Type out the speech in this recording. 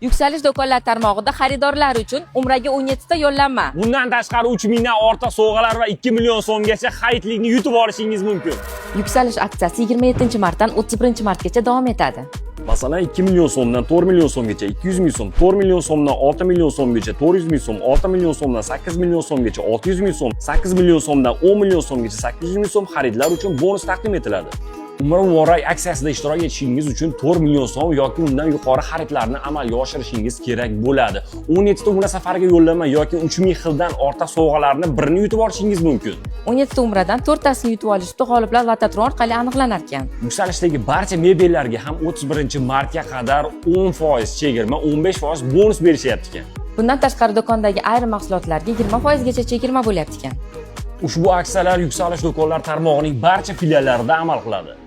Yuksalish do'konlar tarmog'ida xaridorlar uchun Umraga 17 ta yo'llanma. Bundan tashqari 3 mingdan ortiq sovg'alar va 2 million so'mgacha xaridlikni yutib olishingiz mumkin. Yuksalish aksiyasi 27-martdan 31-martgacha davom etadi. Masalan, 2 million so'mdan 4 million so'mgacha, 200 ming so'm, 4 million so'mdan 6 million so'mgacha, 400 ming so'm, 6 million so'mdan 8 million so'mgacha, 600 ming so'm, 8 million so'mdan 10 million so'mgacha, 800 ming so'm xaridlar uchun bonus taqdim etiladi. Umra Muborak aksiyasida ishtirok etishingiz uchun 4 million so'm yoki undan yuqori xaridlarni amalga oshirishingiz kerak bo'ladi. 17 ta umra safariga yo'llanma yoki 3000 xildan ortiq sovg'alarni birini yutib olishingiz mumkin. 17 ta umradan 4 tasini yutib olishda g'oliblar Lototron orqali aniqlanar ekan. Yuksalishdagi barcha mebellarga ham 31-martga qadar 10% chegirma, 15% bonus berishyapti ekan. Bundan tashqari do'kondagi ayrim mahsulotlarga 20% gacha chegirma bo'lyapti ekan. Ushbu aksiyalar Yuksalish do'konlar tarmog'ining barcha filiallarida amal qiladi.